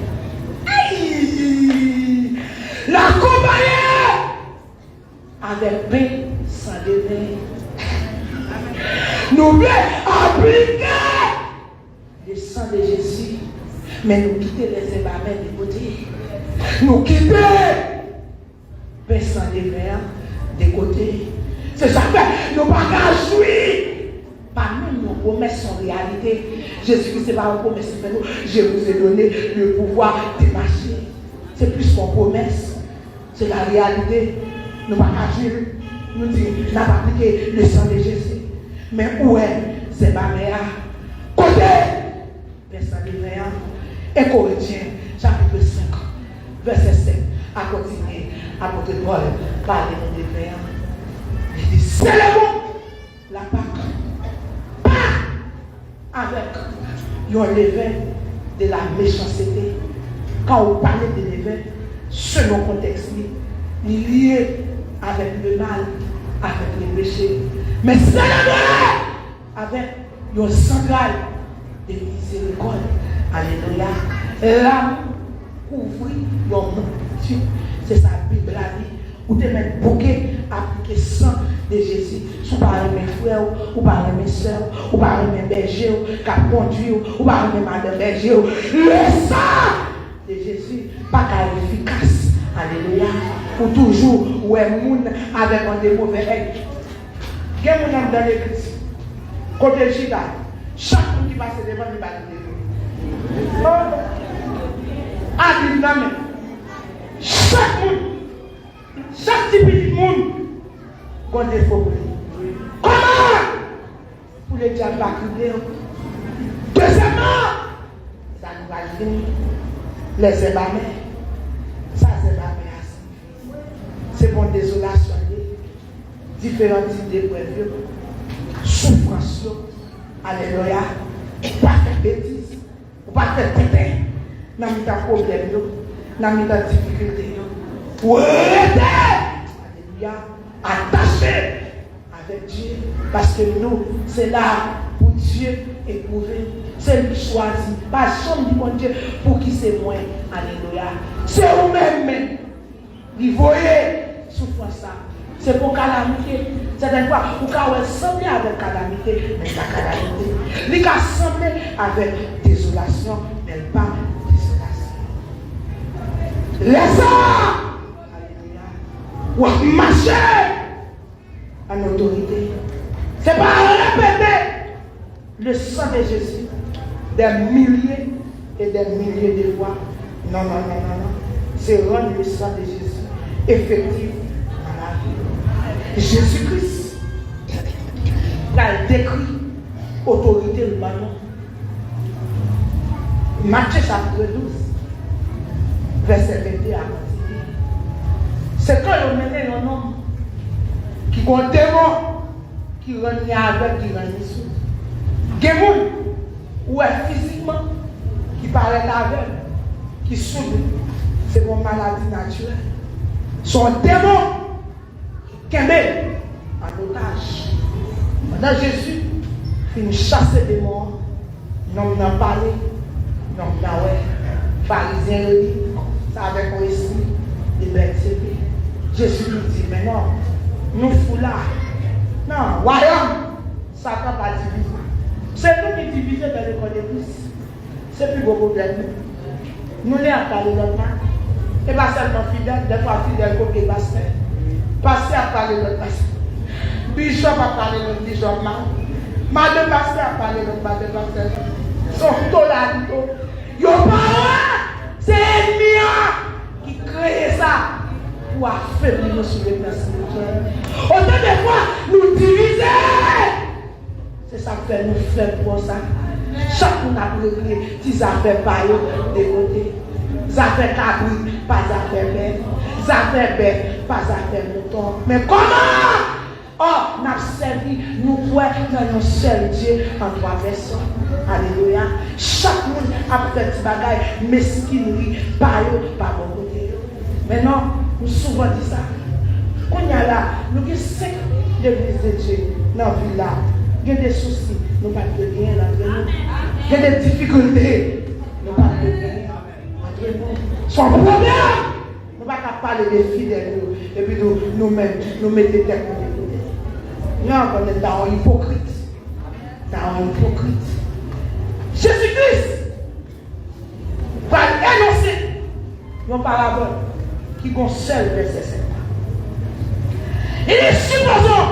La comparé avec pain sans levain. Nous voulons appliquer le sang de Jésus, mais nous quitter les ébarrés de côté. Nous quitter pain sans levain de côté. C'est ça que nous ne pouvons pas jouir. Pas même nos promesses en réalité. Jésus-Christ, ce n'est pas une promesse. Je vous ai donné le pouvoir de marcher. C'est plus qu'une promesse. C'est la réalité. Nous ne pouvons pas agir. Nous disons, nous n'avons pas appliqué le sang de Jésus. Mais où est c'est ma mère? Côté, verset 21. Et Corinthiens, chapitre 5, verset 7. À continuer, à côté de Paul, parler de Véa. Il dit, célébrons la Pâque. Avec un levain de la méchanceté. Quand on parle de levain, selon le contexte, il est lié avec le mal, avec le péché. Mais célébrer avec un sangral de miséricorde. Alléluia. Là, couvrir le monde. C'est sa Bible la vie. Ou te mettre bouquet, appliquer sang de Jésus. Ou par mes frères, ou par mes soeurs, ou par mes bergers, qui a conduit, ou par mes madame berger. Le sang de Jésus, pas efficace. Alléluia. Pour toujours, ou un monde avec un mauvais œil. Il y a des gens dans l'église. Côté Chita, chaque monde qui passe devant lui va le dire. Chaque monde. Chaque type de monde qu'on défaut. Comment? Pour les diables crier. Deuxièmement, ça nous va finir. Les ébarmés. Ça, c'est ébarmé. C'est pour désolation. Différents types d'épreuves. Souffrance. Alléluia. Pas faire bêtises. Pas faire péter. N'a mis ta problème. N'a mis ta difficulté. Pour rester, alléluia, attaché avec Dieu, parce que nous, c'est là pour Dieu éprouver. C'est lui choisi, pas chambre du bon Dieu pour qui c'est moi, alléluia. C'est vous-même, vous voyez, souffrance ça. C'est pour calamité. Certaines fois, vous pouvez sembler avec calamité, mais pas calamité. Vous pouvez sembler avec désolation, mais pas désolation. Laissez-moi ou marcher en autorité. Ce n'est pas répéter le sang de Jésus des milliers et des milliers de fois. Non. C'est rendre le sang de Jésus effectif dans la vie. Jésus-Christ, il décrit autorité le ballon. Matthieu chapitre 12, verset 21. C'est quand on menait un homme qui a un démon, qui rend avec, qui rend sourd. Il y a des gens où est physiquement, qui paraît aveugle, qui soude. C'est une maladie naturelle. Son démon qui est en otage. Pendant Jésus, il chasse les démons. Non, il n'a pas parlé. Non, il n'a pas pharisien, ça avec un esprit. liberté. Jésus nous dit, mais non, nous fous là. Non, royaume, Satan va diviser. C'est nous qui divisons dans l'école d'église. C'est plus gros problème. Nous les appelons notre main. Et pas seulement fidèle, des fois fidèle comme les pasteurs. Pasteur a parlé de notre pasteur. Bishop a parlé de notre bishop. Madame pasteur a parlé de notre madame pasteur. Son tolalito. Yo pas, c'est l'ennemi qui crée ça pour affaiblir nos sur le plan spirituel. Autant de fois, nous diviser. C'est ça que nous faisons pour ça. Chaque monde a réglé si ça fait pas de côté. Ça fait cabri, pas ça fait bête. Ça fait bête, pas ça fait mouton. Mais comment? Oh, nous avons servi, nous croyons dans un seul Dieu en 3 personnes. Alléluia. Chaque monde a fait des bagages, mesquinerie, par mon côté. Maintenant, nous souvent dit ça. Quand il y a là, nous avons 5 églises de Dieu dans la ville là. Il y a des soucis, nous n'avons pas de rien entre nous. Il y a des difficultés, nous n'avons pas de rien entre nous. Son problème, nous n'avons pas parler des fidèles et puis nous-mêmes, nous mettons des têtes de côté. Nous, on est dans un hypocrite. Dans un hypocrite. Jésus-Christ va énoncer une parabole qui concerne verset 7. Il est supposons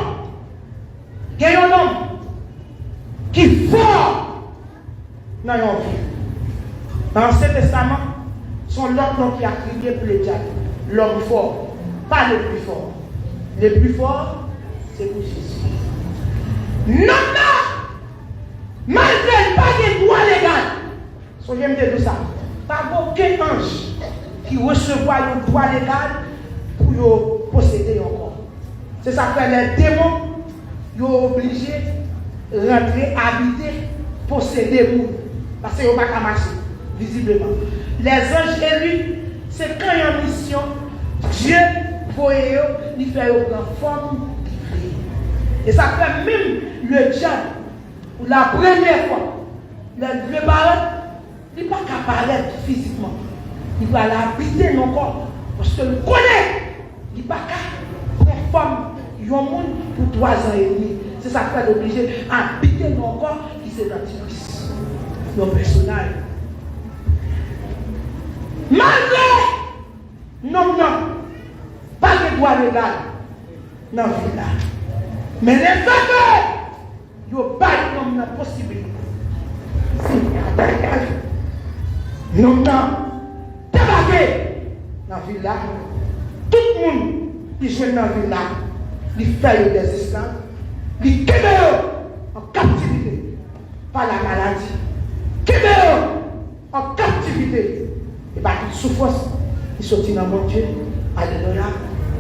qu'il y a un homme qui est fort dans une vie. Dans l'Ancien Testament, son l'autre nom qui a crié pour le diable. L'homme fort, pas le plus fort. Le plus fort, c'est pour Jésus. Non, malgré pas de droit légal. Soyez me dire ça. Pas aucun ange qui recevra un droit légal pour posséder encore. C'est ça que les démons sont obligés de rentrer, habiter, posséder vous. Parce qu'ils n'ont pas qu'à marcher, visiblement. Les anges élus, c'est quand il y a une mission, Dieu voyait lui faire une forme. Et ça fait même le diable, pour la première fois, le baron, il n'est pas qu'à paraître physiquement. Il va l'habiter dans le corps. Parce que le connaît, il n'est pas qu'à faire forme. Il y a un monde pour 3 ans et demi. C'est ça qui fait l'obligé d'habiter dans le corps qui s'est l'antichrist. Le personnage. Malgré, non, pas de droit légal. Non, là. Mais les faits, ils n'ont pas de possibilité. Non, débarquer dans la ville là. Tout le monde qui joue dans la ville là, il fait des esclaves, il kébé en captivité par la maladie. Kébé en captivité. Et par toute souffrance, il sortit dans mon Dieu. Alléluia.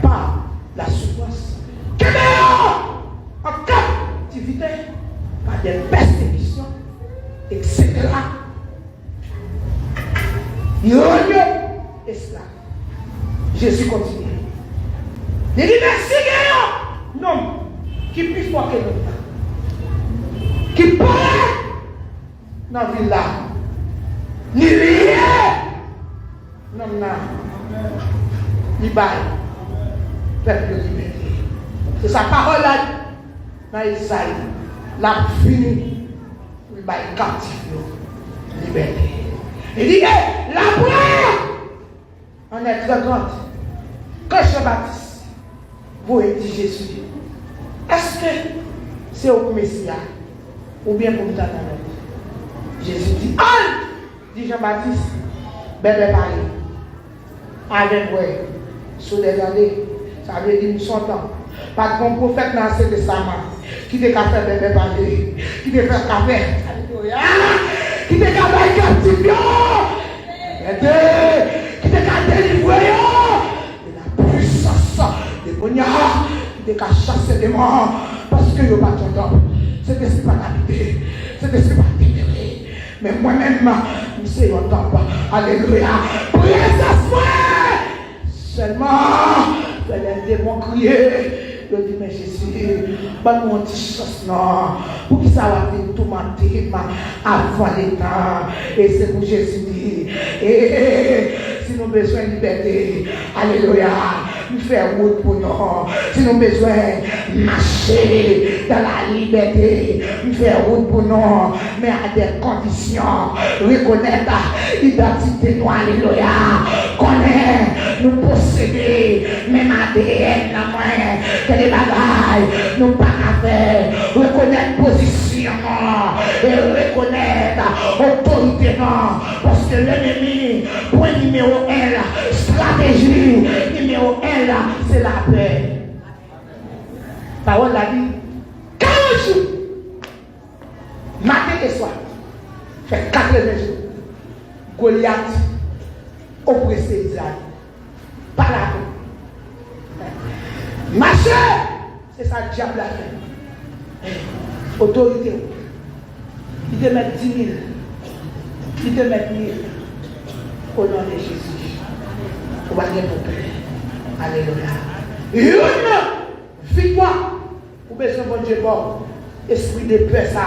Par la souffrance. Kébé en captivité par des persécutions, etc. Il revient esclave. Jésus continue. Il dit merci, Gaillard. Non, qui est plus fort que nous. Qui parle dans la ville là. Il est non, il baille. Peuple de liberté. C'est sa parole là. Dans Isaïe, la fini, il va être captif, liberté. Il dit, la prière, on est très grande. Quand Jean-Baptiste, vous dit Jésus, est-ce que c'est au Messie ou bien pour nous attendre? Jésus dit, ah, dit Jean-Baptiste, bébé parler, avec vous, sur les années, ça veut dire 100 ans. Pas de bon prophète dans l'Ancien Testament qui te fait bébé parler, qui te fait café, qui te fait captif, qui te fait délivrer, la puissance de Konya, qui te chasser des morts, parce que vous pas ton cet esprit pas habité, cet esprit pas libéré. Mais moi-même, je sais mon temps. Alléluia. Présence-moi. Seulement, les démons crier. Je dis, mais Jésus, donne-moi une petite chance, non, pour qu'il ça va tout mentir avant les temps. Et c'est pour Jésus dit, Si nous avons besoin de liberté, alléluia, nous faisons route pour nous. Si nous avons besoin de marcher dans la liberté, nous faisons route pour nous, mais à des conditions. Reconnaître l'identité nous, alléluia. Connaître, nous posséder, même ADN, la moyenne, que les bagailles, nous pas faire. Reconnaître position et reconnaître autorité, parce que l'ennemi, point numéro 1, stratégie numéro 1, c'est la paix. Parole l'a dit, 40 jours, matin et soir, fait 80 jours, Goliath oppressé Israël. Pas la paix. Marcher, c'est ça le diable a fait. Autorité, il te met 10 000, il te met 1000 au nom de Jésus. Pour pas pour paix. Alléluia. Une victoire. Pour besoin de Dieu, bon, esprit de paix, ça,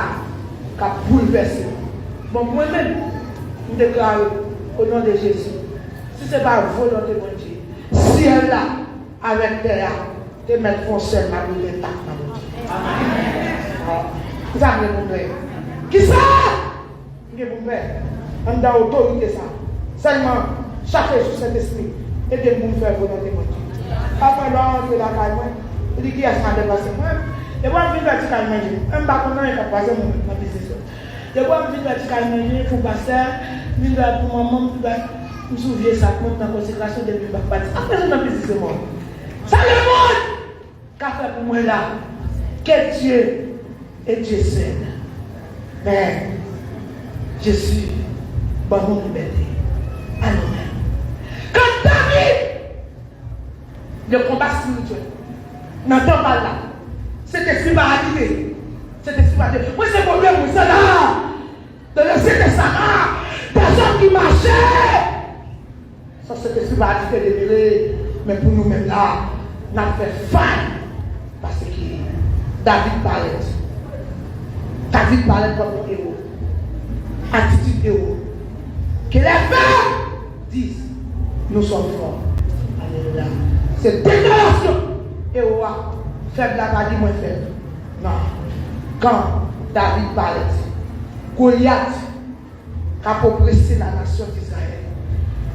qui a bouleversé. Bon, moi-même, je déclare au nom de Jésus. Si ce n'est pas volonté de Dieu, si elle là, avec terre, te mettre foncé, ma vie est intacte. Amen. Vous avez mon père. Qui ça? Vous avez mon père. On a autorité ça. Seulement, chaque jour, cet esprit, aidez-moi à faire volonté de Dieu. Après, là, on fait la caille. Il dit qu'il y a ça dépassé. Et moi, je vais dire manger. Un bâton, il va passer mon business. Et moi, je vais dire manger, il faut passer. Je vais pour maman, je me souviens ça, compte dans la consécration de l'huile. Après, je vais business. Ça le monde! Qu'a fait pour moi là? Quel Dieu est Dieu seul. Mais je suis bon mon liberté. À nous-mêmes. Quand David, le combat spirituel, n'entend pas là. Cet esprit va arriver. Cet esprit va dire, oui, c'est mon problème, ça là. De laisser des Sarah, des hommes qui marchaient. Ça, cet esprit va arriver de délai. Mais pour nous-mêmes là, on a fait faille. Parce que David parlait. David parlait comme un héros. Attitude héros. Que les femmes disent, nous sommes forts. Alléluia. C'est déclaration. Héros, faible la bas moins faible. Non. Quand David parlait, Goliath a oppressé la nation d'Israël.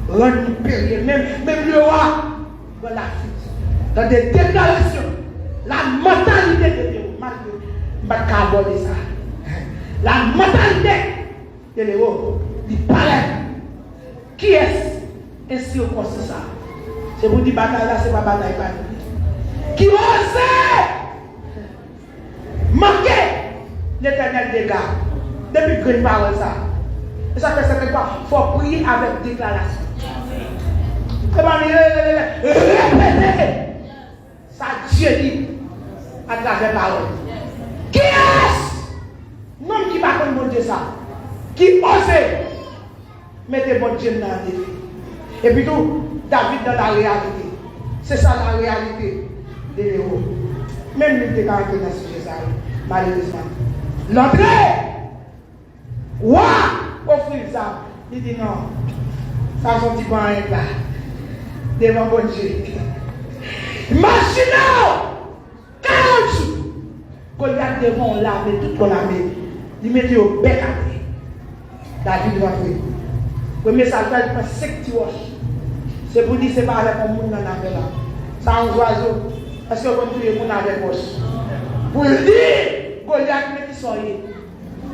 Rendu périllé, même le roi dans la fuite. Dans des déclarations, la mentalité de Dieu, malgré ça. La mentalité de l'héros, il paraît. Qui est-ce ainsi au constat ça? C'est vous dire bataille là, c'est pas bataille pas. Qui osait manquer l'éternel des gars depuis que je parle ça. Et ça fait certaines fois, il faut prier avec déclaration. Répétez ça Dieu dit à travers la parole. Qui est-ce? Non qui va comme bon Dieu ça. Qui osait mettre bon Dieu dans la défi. Et puis tout, David dans la réalité. C'est ça la réalité des héros. Même lui qui est caractère dans ce sujet, malheureusement. L'entrée, offrir ça. Il dit non, ça sont petits points là. Devant bon Dieu. Imaginez, 40 jours, Goliath devant l'armée, toute son armée, il mettait au bec à terre. David va faire. Le message là, il prend 5 petits roches. C'est pour dire que ce n'est pas avec un monde dans la là. Ça un oiseau. Parce que vous tuez le monde avec roche. Pour le dire, Goliath met son yé.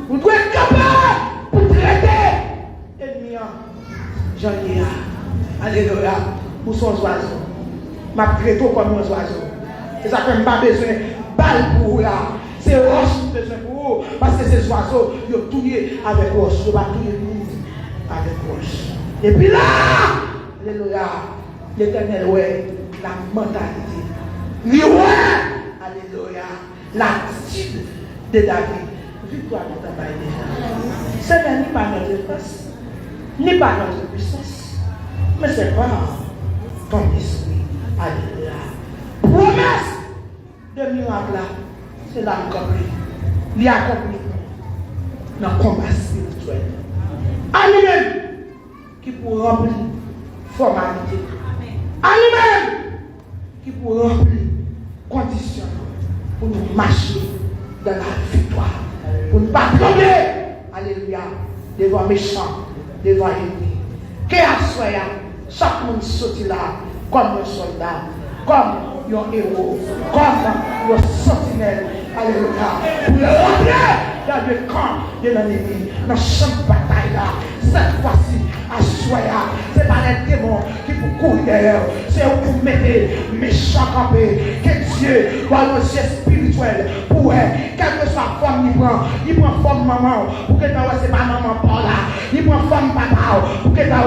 Vous devez être capable pour traiter l'ennemi. J'en ai là. Alléluia. Pour son oiseau. Ma traité comme un oiseau. C'est ça que je n'ai pas besoin de balles pour vous là. C'est roche besoin pour vous. Parce que ces oiseaux, ils ont tué avec roche. Ils ont tué avec roche. Et puis là, alléluia, l'éternel, ouais, la mentalité. Oui, ouais, alléluia, l'attitude de David. Victoire de ta baille déjà. Ce n'est ni pas notre force, ni pas notre puissance, mais c'est pas ton esprit. Alléluia. Promesse de miracle là, c'est l'accompli. Il y a accompli dans le combat spirituel. À lui-même qui pour remplir formalité. À nous-mêmes qui pour remplir conditions pour nous marcher dans la victoire. Pour ne pas trembler, alléluia, devant méchants, devant ennemis. Qu'à soit chaque monde sorti là comme un soldat, comme un héros, comme un sentinelle, alléluia, pour le rentrer dans le camp de l'ennemi, dans le champ de bataille là. Cette fois-ci, à Soya, ce n'est pas les démons qui vous courent derrière, c'est où vous mettez méchants campés. Que Dieu, par le ciel spirituel, pour quelle que soit la forme il prend forme maman, pour que ta c'est pas maman par là, il prend forme papa, pour que ta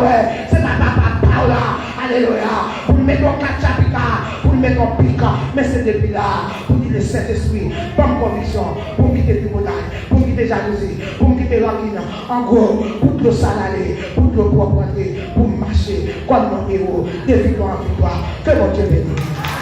c'est pas papa par là, alléluia, pour nous mettre en kachapika, pour nous mettre en pica, mais c'est depuis là, pour dire le Saint-Esprit, bonne conviction, pour nous quitter du montagne, pour nous quitter jalousie, pour nous quitter rancune, en gros, pour tout ça aller, pour tout propreté, pour marcher comme nos héros, de victoire en victoire, que mon Dieu bénisse.